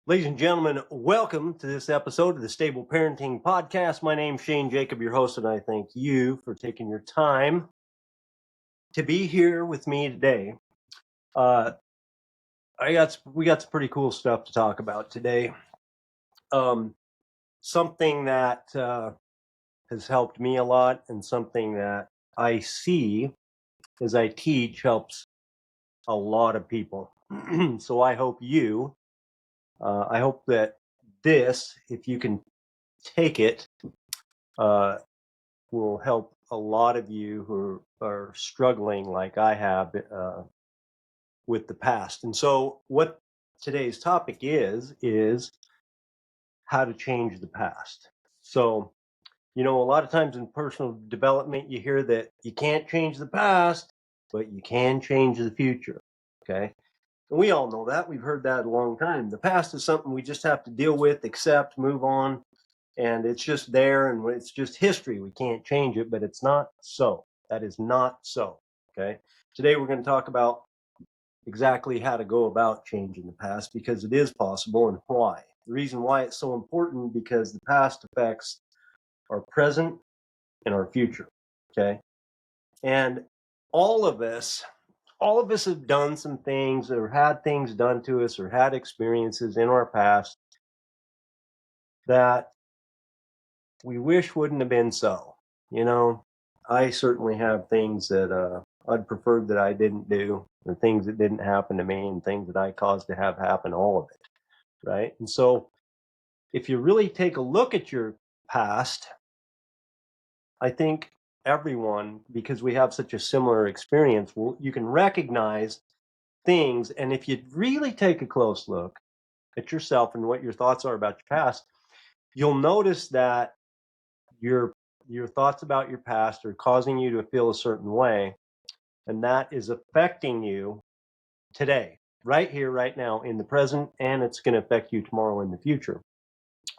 Ladies and gentlemen, welcome to this episode of the Stable Parenting Podcast. My name's Shane Jacob, your host, and I thank you for taking your time to be here with me today. We got some pretty cool stuff to talk about today. Something that has helped me a lot, and something that I see as I teach helps a lot of people. So I hope that this, if you can take it, will help a lot of you who are struggling like I have with the past. And so what today's topic is how to change the past. So, a lot of times in personal development, you hear that you can't change the past, but you can change the future. Okay. And we all know that. We've heard that a long time. The past is something we just have to deal with, accept, move on. And it's just there, and it's just history. We can't change it, but it's not so. That is not so. Okay. Today we're going to talk about exactly how to go about changing the past, because it is possible, and why. The reason why it's so important, because the past affects our present and our future. Okay. And all of us have done some things, or had things done to us, or had experiences in our past that we wish wouldn't have been so. I certainly have things that I'd preferred that I didn't do, and things that didn't happen to me, and things that I caused to have happen, all of it, right? And so if you really take a look at your past, I think everyone, because we have such a similar experience, you can recognize things. And if you really take a close look at yourself and what your thoughts are about your past, you'll notice that your thoughts about your past are causing you to feel a certain way, and that is affecting you today, right here, right now, in the present, and it's going to affect you tomorrow in the future.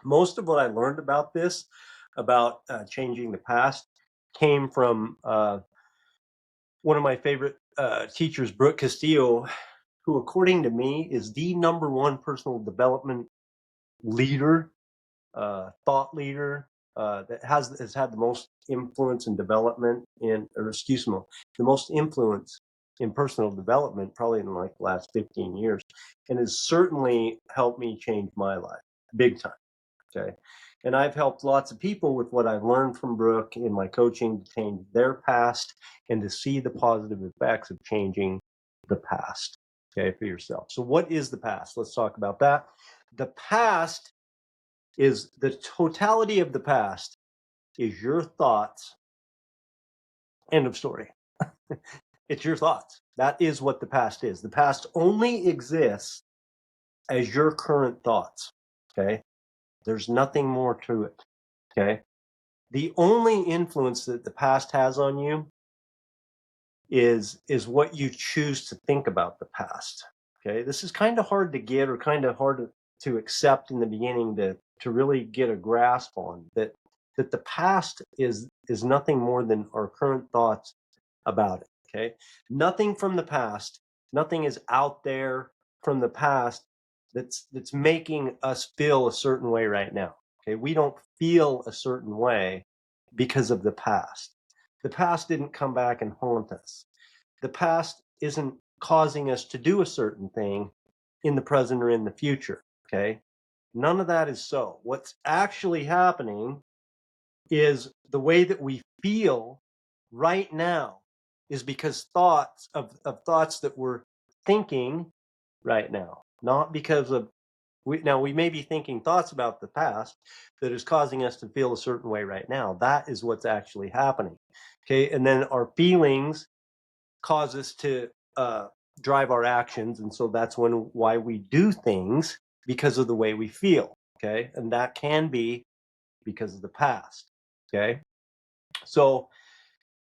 Most of what I learned about this, about changing the past, came from one of my favorite teachers, Brooke Castillo, who, according to me, is the number one personal development leader, thought leader, that has had the most influence in development the most influence in personal development probably in like the last 15 years, and has certainly helped me change my life big time. Okay. And I've helped lots of people with what I've learned from Brooke in my coaching to change their past and to see the positive effects of changing the past, okay, for yourself. So what is the past? Let's talk about that. The past is the totality of the past is your thoughts. End of story. It's your thoughts. That is what the past is. The past only exists as your current thoughts. Okay. There's nothing more to it. Okay. The only influence that the past has on you is what you choose to think about the past. Okay. This is kind of hard to get, or kind of hard to accept in the beginning, to really get a grasp on that the past is nothing more than our current thoughts about it. Okay. Nothing from the past, nothing is out there from the past that's making us feel a certain way right now. Okay. We don't feel a certain way because of the past. The past didn't come back and haunt us. The past isn't causing us to do a certain thing in the present or in the future. Okay. None of that is so. What's actually happening is the way that we feel right now is because thoughts that we're thinking right now, not because of we may be thinking thoughts about the past that is causing us to feel a certain way right now. That is what's actually happening. Okay. And then our feelings cause us to drive our actions. And so that's why we do things, because of the way we feel. Okay. And that can be because of the past. Okay. So,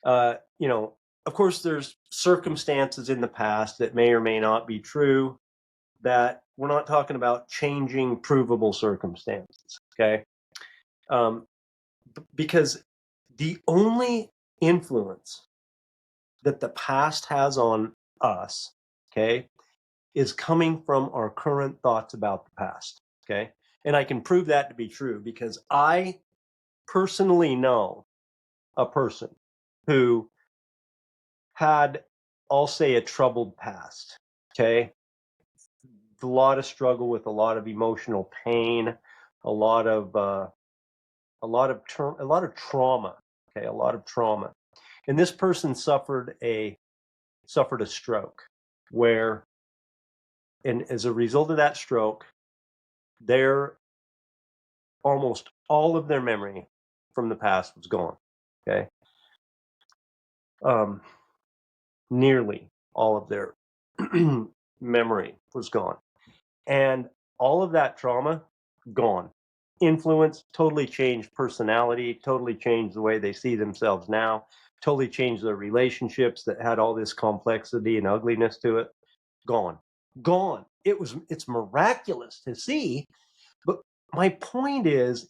of course, there's circumstances in the past that may or may not be true that we're not talking about changing provable circumstances, okay? Because the only influence that the past has on us, okay, is coming from our current thoughts about the past, okay? And I can prove that to be true because I personally know a person who had, I'll say, a troubled past, okay? A lot of struggle with a lot of emotional pain, a lot of trauma, okay, a lot of trauma. And this person suffered a stroke where, and as a result of that stroke, their almost all of their memory from the past was gone. Okay. Nearly all of their memory was gone. And all of that trauma, gone. Influence, totally changed personality, totally changed the way they see themselves now, totally changed their relationships that had all this complexity and ugliness to it. Gone. Gone. It's miraculous to see. But my point is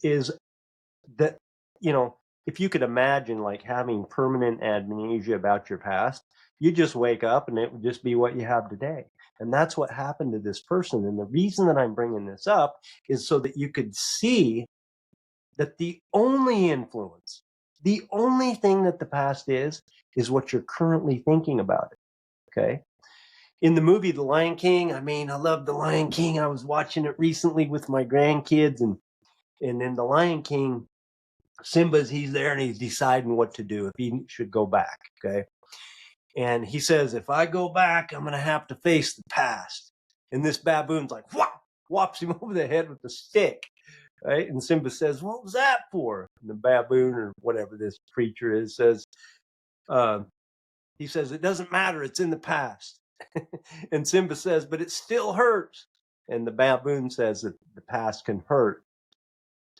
that, you know, if you could imagine like having permanent amnesia about your past, you just wake up and it would just be what you have today. And that's what happened to this person. And the reason that I'm bringing this up is so that you could see that the only influence, the only thing that the past is what you're currently thinking about it. Okay. In the movie The Lion King, I mean, I love The Lion King. I was watching it recently with my grandkids, and in The Lion King, he's there and he's deciding what to do, if he should go back. Okay. And he says, if I go back, I'm going to have to face the past. And this baboon's like, whop, whops him over the head with a stick. Right. And Simba says, what was that for? And the baboon, or whatever this creature is, says, he says, it doesn't matter. It's in the past. And Simba says, but it still hurts. And the baboon says that the past can hurt.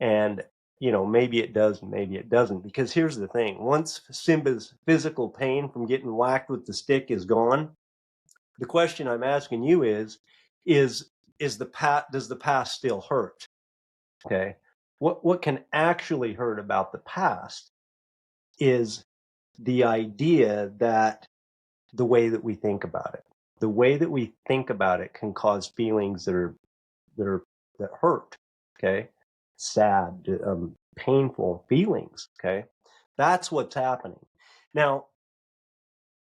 And, you know, maybe it does, maybe it doesn't. Because here's the thing. Once Simba's physical pain from getting whacked with the stick is gone, the question I'm asking you is does the past still hurt? Okay. What can actually hurt about the past is the idea that the way that we think about it. The way that we think about it can cause feelings that hurt. Okay. Sad, painful feelings. Okay. That's what's happening. Now,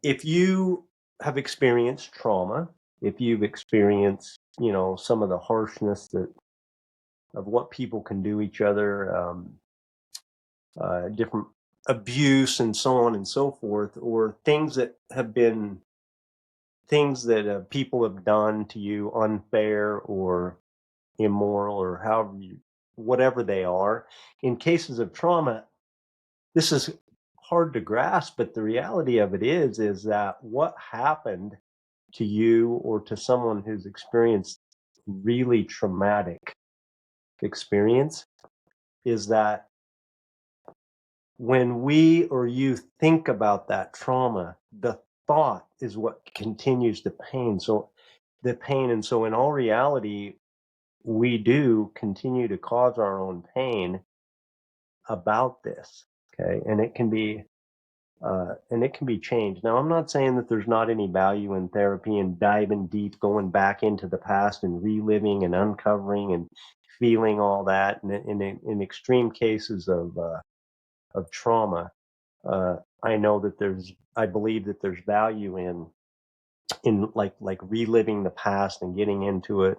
if you have experienced trauma, if you've experienced, you know, some of the harshness of what people can do each other, different abuse and so on and so forth, or things that people have done to you unfair or immoral, or whatever they are. In cases of trauma, this is hard to grasp, but the reality of it is that what happened to you or to someone who's experienced really traumatic experience is that when we or you think about that trauma, the thought is what continues the pain. And so in all reality, we do continue to cause our own pain about this. Okay. And it can be changed. Now, I'm not saying that there's not any value in therapy and diving deep, going back into the past and reliving and uncovering and feeling all that. And in extreme cases of trauma, I believe that there's value in like reliving the past and getting into it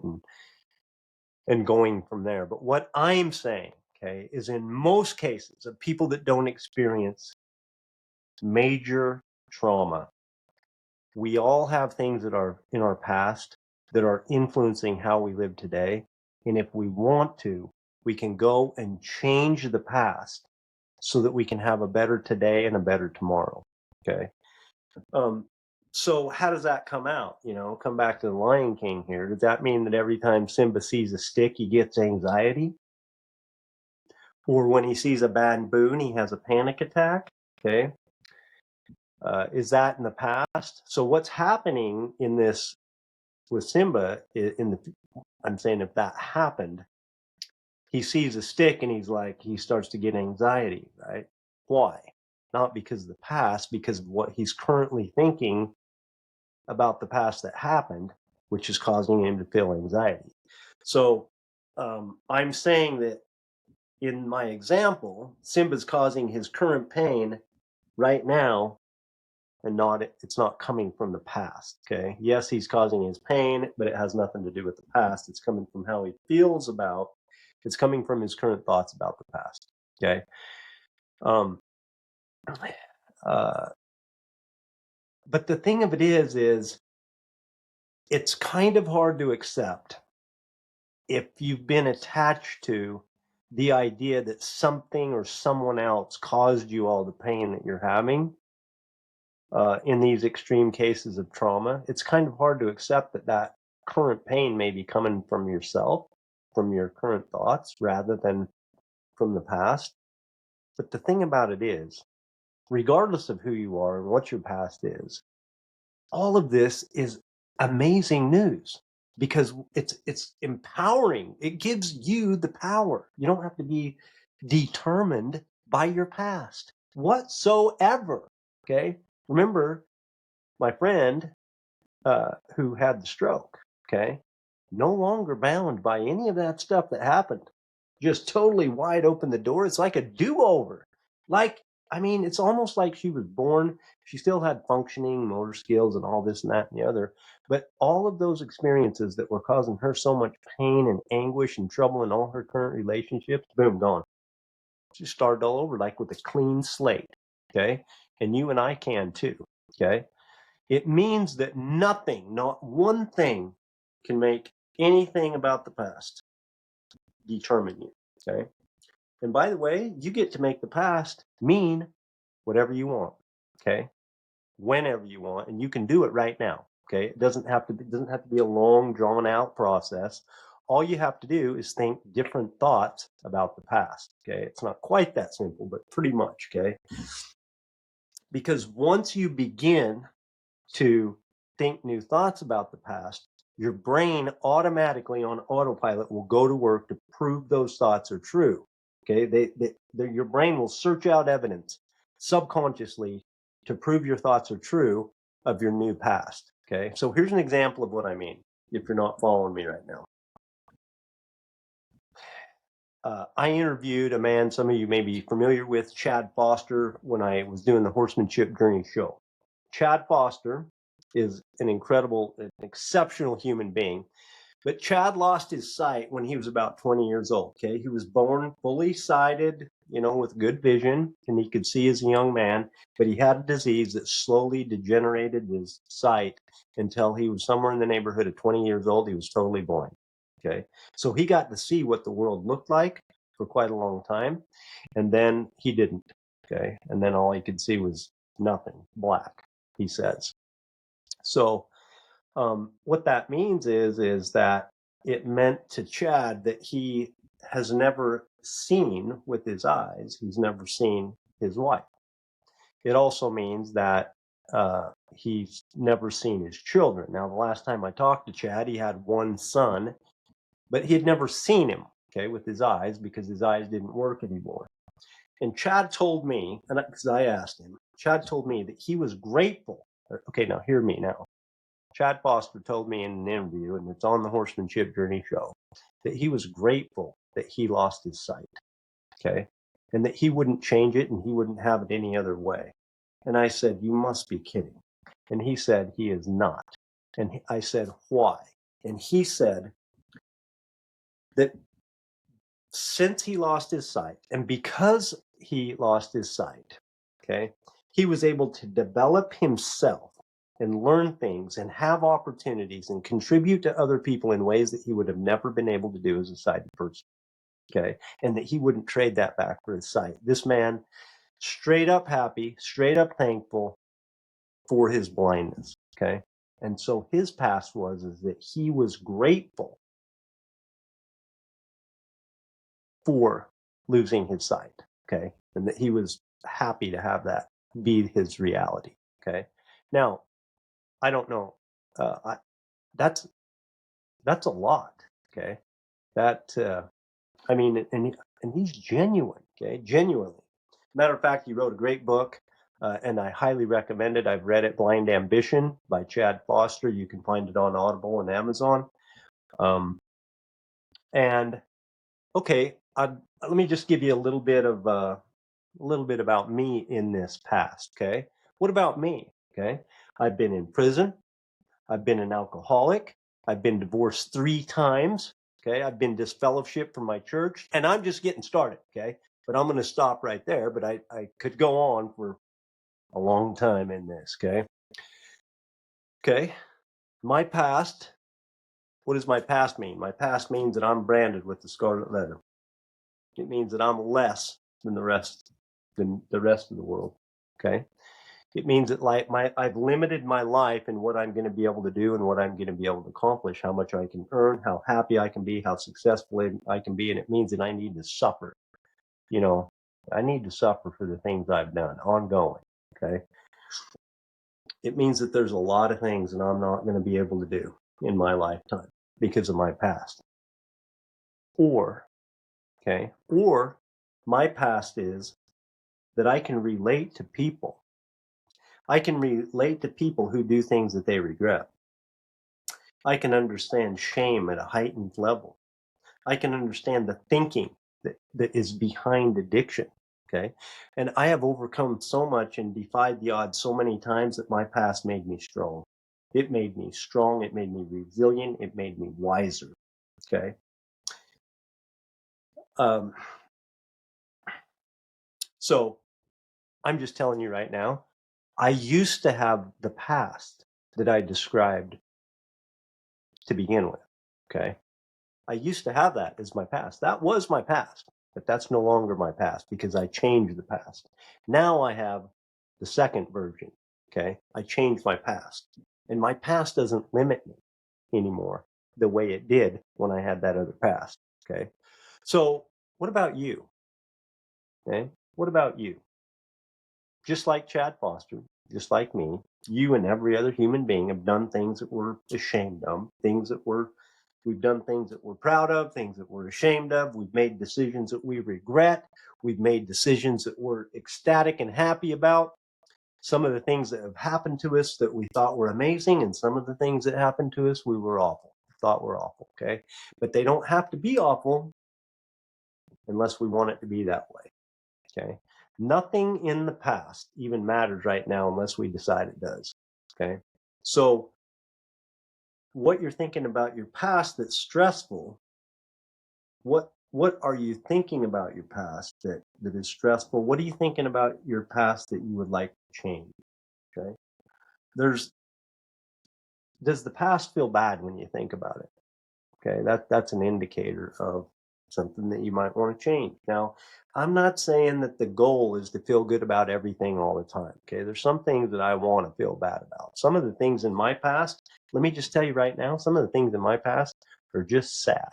and going from there. But what I'm saying, okay, is in most cases of people that don't experience major trauma, we all have things that are in our past that are influencing how we live today. And if we want to, we can go and change the past so that we can have a better today and a better tomorrow. Okay. So how does that come out? You know, come back to the Lion King here. Does that mean that every time Simba sees a stick, he gets anxiety? Or when he sees a baboon, he has a panic attack? Okay. Is that in the past? So what's happening in this with Simba I'm saying if that happened, he sees a stick and he starts to get anxiety, right? Why? Not because of the past, because of what he's currently thinking about the past that happened, which is causing him to feel anxiety. So I'm saying that in my example, Simba's causing his current pain right now, and it's not coming from the past. Okay. Yes, he's causing his pain, but it has nothing to do with the past. It's coming from how he feels about. It's coming from his current thoughts about the past. Okay. Um, uh, but the thing of it is it's kind of hard to accept if you've been attached to the idea that something or someone else caused you all the pain that you're having in these extreme cases of trauma. It's kind of hard to accept that current pain may be coming from yourself, from your current thoughts, rather than from the past. But the thing about it is, regardless of who you are and what your past is, all of this is amazing news because it's empowering. It gives you the power. You don't have to be determined by your past whatsoever. Okay? Remember my friend who had the stroke, okay? No longer bound by any of that stuff that happened. Just totally wide open the door. It's like a do-over. I mean, it's almost like she was born. She still had functioning motor skills and all this and that and the other. But all of those experiences that were causing her so much pain and anguish and trouble in all her current relationships, boom, gone. She started all over like with a clean slate, okay? And you and I can too, okay? It means that nothing, not one thing, can make anything about the past determine you, okay? And by the way, you get to make the past mean whatever you want, okay? Whenever you want, and you can do it right now, okay? It doesn't have to be a long, drawn out process. All you have to do is think different thoughts about the past, okay? It's not quite that simple, but pretty much, okay? Because once you begin to think new thoughts about the past, your brain automatically on autopilot will go to work to prove those thoughts are true. Okay, your brain will search out evidence subconsciously to prove your thoughts are true of your new past. Okay, so here's an example of what I mean if you're not following me right now. I interviewed a man some of you may be familiar with, Chad Foster, when I was doing the Horsemanship Journey show. Chad Foster is an exceptional human being. But Chad lost his sight when he was about 20 years old. Okay, he was born fully sighted, with good vision, and he could see as a young man. But he had a disease that slowly degenerated his sight until he was somewhere in the neighborhood of 20 years old. He was totally blind. Okay, so he got to see what the world looked like for quite a long time, and then he didn't. Okay, and then all he could see was nothing, black. He says. So what that means is that it meant to Chad that he has never seen with his eyes. He's never seen his wife. It also means that he's never seen his children. Now, the last time I talked to Chad, he had one son, but he had never seen him, okay, with his eyes because his eyes didn't work anymore. And Chad told me, and because I asked him, Chad told me that he was grateful. Okay, now hear me now. Chad Foster told me in an interview, and it's on the Horsemanship Journey show, that he was grateful that he lost his sight, okay? And that he wouldn't change it and he wouldn't have it any other way. And I said, you must be kidding. And he said, he is not. And I said, why? And he said that since he lost his sight, and because he lost his sight, okay, he was able to develop himself and learn things and have opportunities and contribute to other people in ways that he would have never been able to do as a sighted person. Okay. And that he wouldn't trade that back for his sight. This man, straight up happy, straight up thankful for his blindness. Okay. And so his past is that he was grateful for losing his sight. Okay. And that he was happy to have that be his reality. Okay. Now, I don't know. That's a lot. Okay. That, I mean, and he's genuine, okay? Genuinely. Matter of fact, he wrote a great book, and I highly recommend it. I've read it, Blind Ambition by Chad Foster. You can find it on Audible and Amazon. And okay, let me just give you a little bit of a little bit about me in this past. Okay, what about me? Okay, I've been in prison. I've been an alcoholic. I've been divorced 3 times. Okay, I've been disfellowshipped from my church, and I'm just getting started. Okay, but I'm going to stop right there. But I could go on for a long time in this. Okay, okay, my past. What does my past mean? My past means that I'm branded with the scarlet letter. It means that I'm less than the rest of the world. Okay. It means that I've limited my life in what I'm going to be able to do and what I'm going to be able to accomplish, how much I can earn, how happy I can be, how successful I can be, and it means that I need to suffer. You know, I need to suffer for the things I've done ongoing. Okay. It means that there's a lot of things that I'm not going to be able to do in my lifetime because of my past. Or, okay, or my past is that I can relate to people. I can relate to people who do things that they regret. I can understand shame at a heightened level. I can understand the thinking that is behind addiction. Okay. And I have overcome so much and defied the odds so many times that my past made me strong. It made me strong. It made me resilient. It made me wiser. Okay. Um, so I'm just telling you right now, I used to have the past that I described to begin with. Okay. I used to have that as my past. That was my past, but that's no longer my past because I changed the past. Now I have the second version. Okay. I changed my past, and my past doesn't limit me anymore the way it did when I had that other past. Okay. So, what about you? Okay. What about you? Just like Chad Foster, just like me, you and every other human being have done things that we're ashamed of, we've done things that we're proud of, things that we're ashamed of. We've made decisions that we regret. We've made decisions that we're ecstatic and happy about. Some of the things that have happened to us that we thought were amazing, and some of the things that happened to us we were awful, thought were awful. Okay. But they don't have to be awful unless we want it to be that way. Okay. Nothing in the past even matters right now unless we decide it does. Okay. So, what you're thinking about your past that's stressful, what are you thinking about your past that is stressful? What are you thinking about your past that you would like to change? Okay. There's Does the past feel bad when you think about it? Okay, that's an indicator of something that you might want to change. Now, I'm not saying that the goal is to feel good about everything all the time. Okay, there's some things that I want to feel bad about. Some of the things in my past, let me just tell you right now, some of the things in my past are just sad.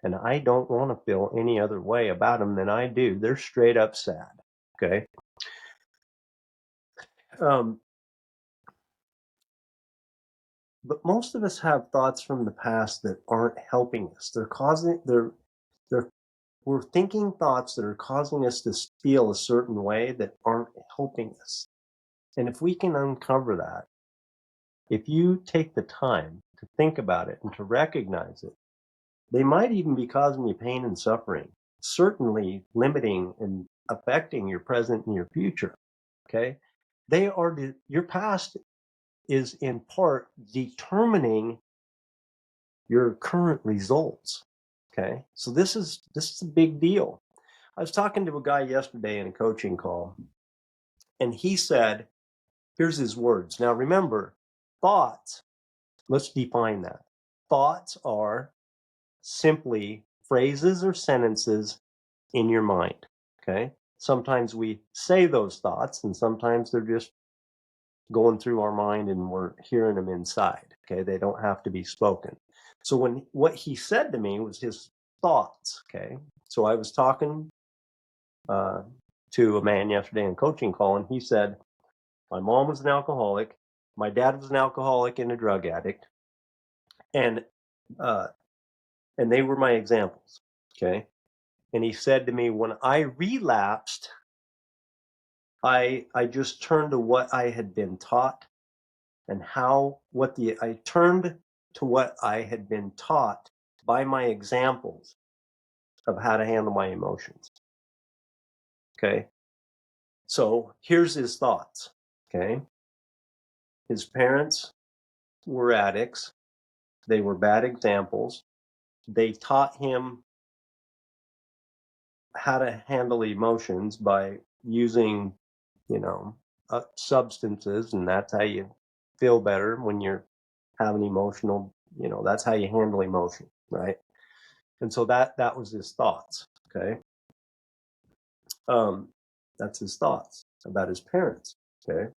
And I don't want to feel any other way about them than I do. They're straight up sad. Okay. Um, but most of us have thoughts from the past that aren't helping us. They're we're thinking thoughts that are causing us to feel a certain way that aren't helping us. And if we can uncover that, if you take the time to think about it and to recognize it, they might even be causing you pain and suffering, certainly limiting and affecting your present and your future. Okay. Your past is in part determining your current results. Okay. So this is a big deal. I was talking to a guy yesterday in a coaching call, and he said, here's his words. Now, remember, thoughts, let's define that. Thoughts are simply phrases or sentences in your mind. Okay. Sometimes we say those thoughts, and sometimes they're just going through our mind and we're hearing them inside. Okay. They don't have to be spoken. So, what he said to me was his thoughts. Okay. So, I was talking uh, to a man yesterday in a coaching call, and he said, my mom was an alcoholic, my dad was an alcoholic and a drug addict, and uh, and they were my examples. Okay. And he said to me, when I relapsed, I just turned to what I had been taught and I turned to what I had been taught by my examples of how to handle my emotions. Okay. So here's his thoughts. Okay. His parents were addicts. They were bad examples. They taught him how to handle emotions by using, you know, substances, and that's how you feel better when you're having emotional, that's how you handle emotion, right? And so that was his thoughts. Okay. That's his thoughts about his parents. Okay.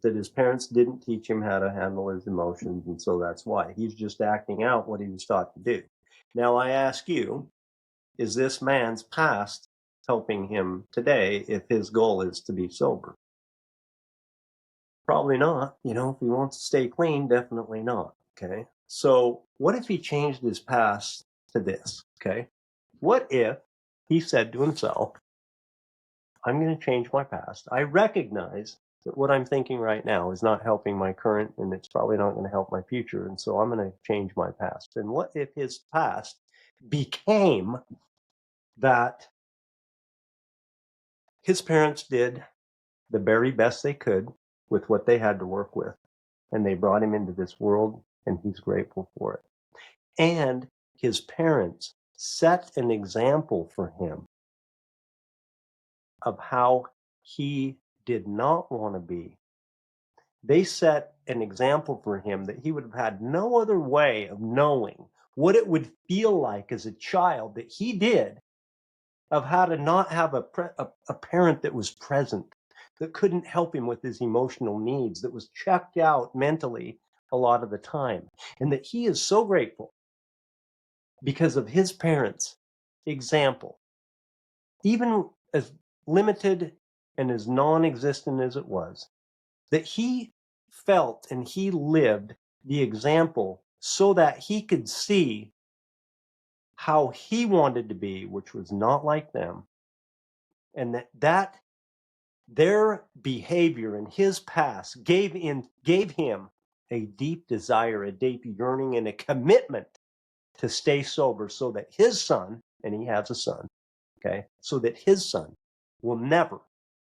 That his parents didn't teach him how to handle his emotions, and so that's why he's just acting out what he was taught to do. Now I ask you, is this man's past helping him today if his goal is to be sober? Probably not. If he wants to stay clean, definitely not. Okay. So what if he changed his past to this? Okay. What if he said to himself, I'm going to change my past. I recognize that what I'm thinking right now is not helping my current, and it's probably not going to help my future. And so I'm going to change my past. And what if his past became that his parents did the very best they could with what they had to work with, and they brought him into this world, and he's grateful for it. And his parents set an example for him of how he did not want to be. They set an example for him that he would have had no other way of knowing what it would feel like as a child that he did, of how to not have a parent that was present, that couldn't help him with his emotional needs, that was checked out mentally a lot of the time. And that he is so grateful because of his parents' example, even as limited and as non-existent as it was, that he felt and he lived the example so that he could see how he wanted to be, which was not like them, and that their behavior in his past gave him a deep desire, a deep yearning, and a commitment to stay sober, so that his son, and he has a son, okay, so that his son will never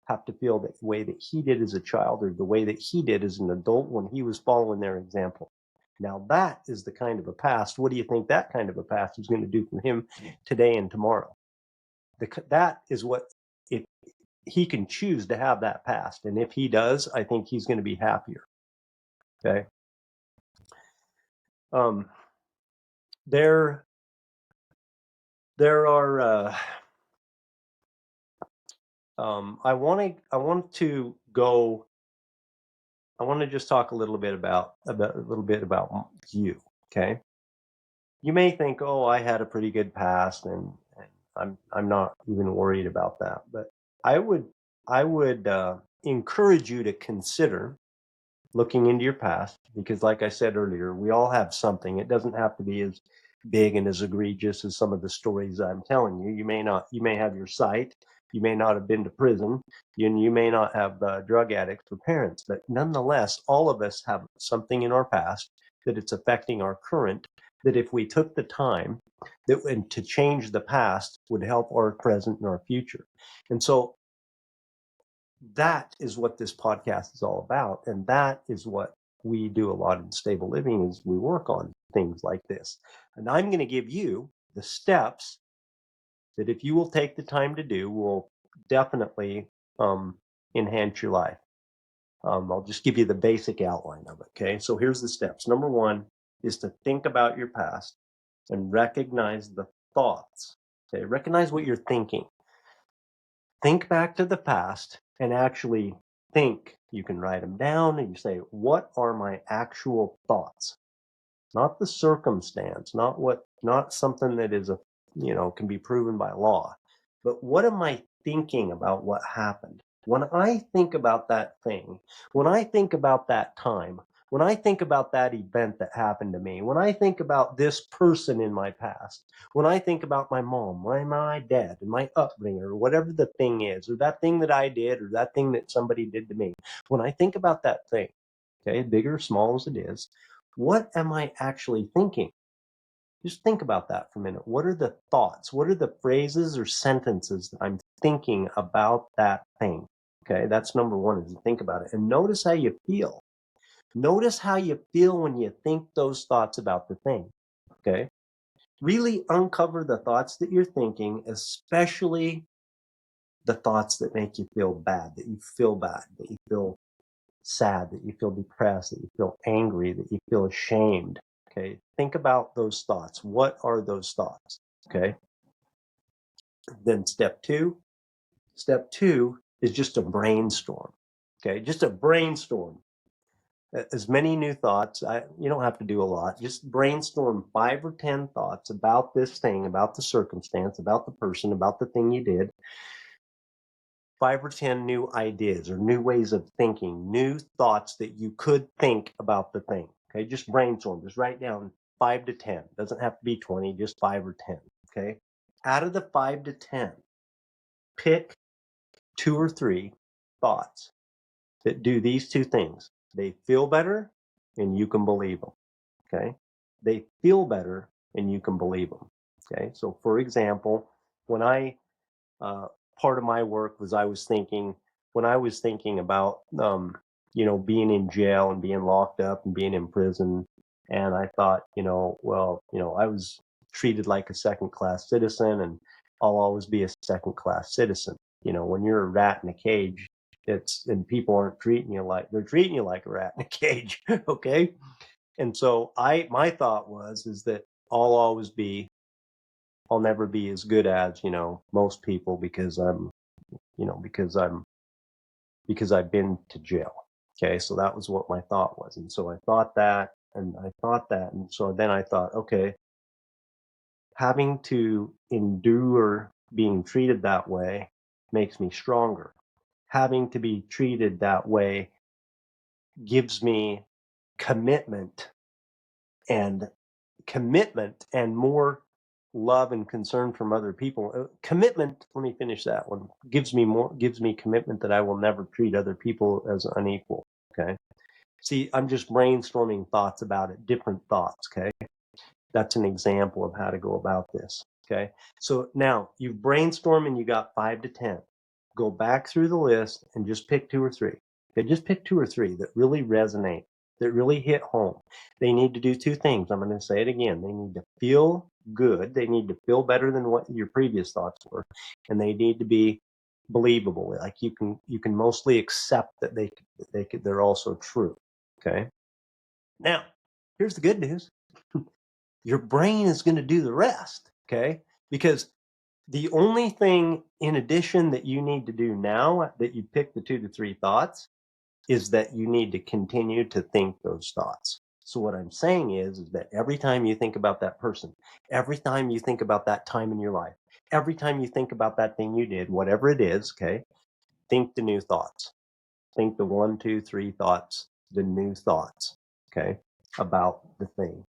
have to feel the way that he did as a child, or the way that he did as an adult when he was following their example. Now that is the kind of a past. What do you think that kind of a past is going to do for him today and tomorrow? That is what, if he can choose to have that past, and if he does, I think he's going to be happier. Okay. There are I want to just talk a little bit about you. Okay. You may think, oh, I had a pretty good past, and I'm not even worried about that. But I would encourage you to consider looking into your past, because like I said earlier, we all have something. It doesn't have to be as big and as egregious as some of the stories I'm telling you. You may have your sight, you may not have been to prison, you may not have drug addicts for parents, but nonetheless, all of us have something in our past that it's affecting our current, that if we took the time and to change the past would help our present and our future. And so that is what this podcast is all about. And that is what we do a lot in stable living, is we work on things like this. And I'm going to give you the steps that, if you will take the time to do, will definitely enhance your life. I'll just give you the basic outline of it. Okay. So here's the steps. Number one is to think about your past and recognize the thoughts. Okay. Recognize what you're thinking. Think back to the past and actually think. You can write them down and you say, what are my actual thoughts? Not the circumstance, not something that is can be proven by law, but what am I thinking about what happened? When I think about that thing, when I think about that time, When I think about that event that happened to me, when I think about this person in my past, when I think about my mom, my dad, and my upbringing, or whatever the thing is, or that thing that I did, or that thing that somebody did to me, when I think about that thing, okay, big or small as it is, what am I actually thinking? Just think about that for a minute. What are the thoughts? What are the phrases or sentences that I'm thinking about that thing? Okay, that's number one, is to think about it. And notice how you feel. Notice how you feel when you think those thoughts about the thing. Okay, really uncover the thoughts that you're thinking, especially the thoughts that make you feel bad, that you feel bad, that you feel sad, that you feel depressed, that you feel angry, that you feel ashamed. Okay, think about those thoughts. What are those thoughts? Okay, then step two is just a brainstorm. Okay, just a brainstorm. As many new thoughts. You don't have to do a lot. Just brainstorm 5 or 10 thoughts about this thing, about the circumstance, about the person, about the thing you did. 5 or 10 new ideas or new ways of thinking, new thoughts that you could think about the thing. Okay, just brainstorm. Just write down 5 to 10. Doesn't have to be 20, just 5 or 10. Okay, out of the 5 to 10, pick 2 or 3 thoughts that do these two things. They feel better and you can believe them. Okay, they feel better and you can believe them. Okay, so for example, when I uh, part of my work was when I was thinking about being in jail and being locked up and being in prison, and I thought, I was treated like a second class citizen, and I'll always be a second class citizen. When you're a rat in a cage, and people aren't treating you like they're treating you like a rat in a cage. Okay, and so my thought is that I'll always be I'll never be as good as, most people because you know, because I'm because I've been to jail. Okay, so that was what my thought was. And so I thought that and I thought that and so then I thought, okay, having to endure being treated that way makes me stronger. Having to be treated that way gives me commitment and more love and concern from other people. Commitment, let me finish that one. Gives me commitment that I will never treat other people as unequal. Okay. See, I'm just brainstorming thoughts about it, different thoughts. Okay. That's an example of how to go about this. Okay. So now you've brainstormed and you got 5 to 10. Go back through the list and just pick 2 or 3. Okay. Just pick 2 or 3 that really resonate, that really hit home. They need to do 2 things. I'm going to say it again. They need to feel good. They need to feel better than what your previous thoughts were. And they need to be believable. Like you can mostly accept that they're also true. Okay. Now, here's the good news. Your brain is going to do the rest. Okay. Because the only thing in addition that you need to do now that you pick the 2 to 3 thoughts is that you need to continue to think those thoughts. So what I'm saying is that every time you think about that person, every time you think about that time in your life, every time you think about that thing you did, whatever it is, okay, think the new thoughts. Think the 1, 2, 3 thoughts, the new thoughts, okay, about the thing.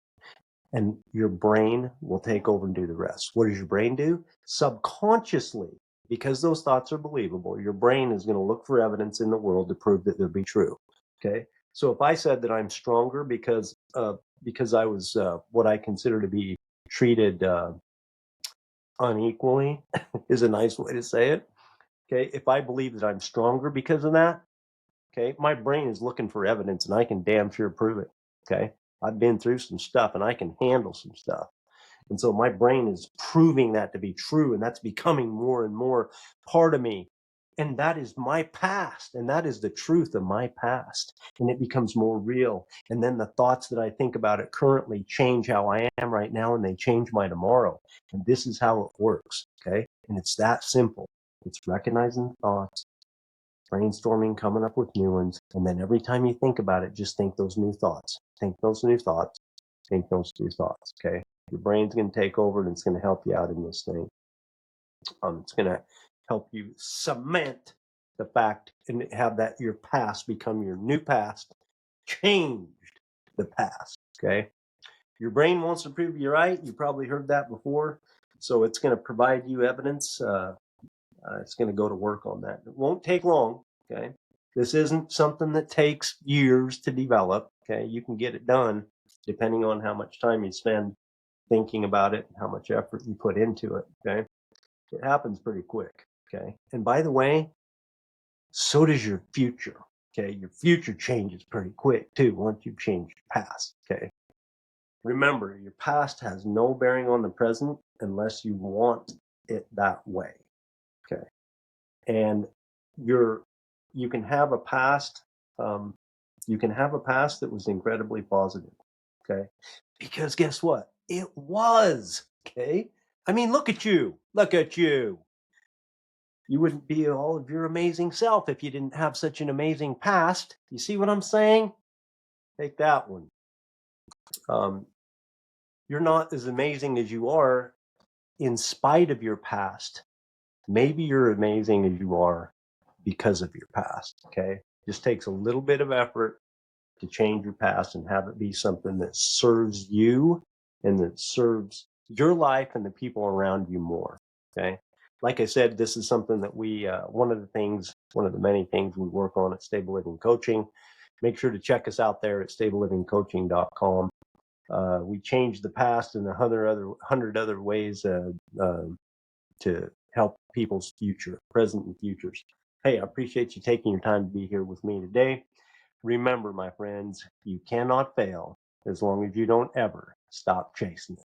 And your brain will take over and do the rest. What does your brain do? Subconsciously, because those thoughts are believable, your brain is going to look for evidence in the world to prove that they'll be true. Okay. So if I said that I'm stronger because I was what I consider to be treated unequally, is a nice way to say it. Okay. If I believe that I'm stronger because of that, okay, my brain is looking for evidence and I can damn sure prove it. Okay. I've been through some stuff and I can handle some stuff. And so my brain is proving that to be true, and that's becoming more and more part of me. And that is my past, and that is the truth of my past. And it becomes more real. And then the thoughts that I think about it currently change how I am right now, and they change my tomorrow. And this is how it works. Okay. And it's that simple. It's recognizing thoughts, brainstorming, coming up with new ones. And then every time you think about it, just think those new thoughts. Think those new thoughts. Think those new thoughts. Okay. Your brain's going to take over and it's going to help you out in this thing. It's going to help you cement the fact and have that your past become your new past changed. the past. Okay. Your brain wants to prove you right. You probably heard that before. So it's going to provide you evidence. It's going to go to work on that. It won't take long. Okay. This isn't something that takes years to develop. Okay. You can get it done depending on how much time you spend thinking about it and how much effort you put into it. Okay. It happens pretty quick. Okay. And by the way, so does your future. Okay. Your future changes pretty quick too once you've changed your past. Okay. Remember, your past has no bearing on the present unless you want it that way. Okay. And you're you can have a past, um, you can have a past that was incredibly positive. Okay. Because guess what? It was. Okay. I mean, look at you. Look at you. You wouldn't be all of your amazing self if you didn't have such an amazing past. You see what I'm saying? Take that one. Um, you're not as amazing as you are in spite of your past. Maybe you're amazing as you are because of your past. Okay. Just takes a little bit of effort to change your past and have it be something that serves you and that serves your life and the people around you more. Okay. Like I said, this is something that one of the many things we work on at Stable Living Coaching. Make sure to check us out there at stablelivingcoaching.com. We change the past in 100 other ways to help people's future, present and futures. Hey, I appreciate you taking your time to be here with me today. Remember, my friends, you cannot fail as long as you don't ever stop chasing it.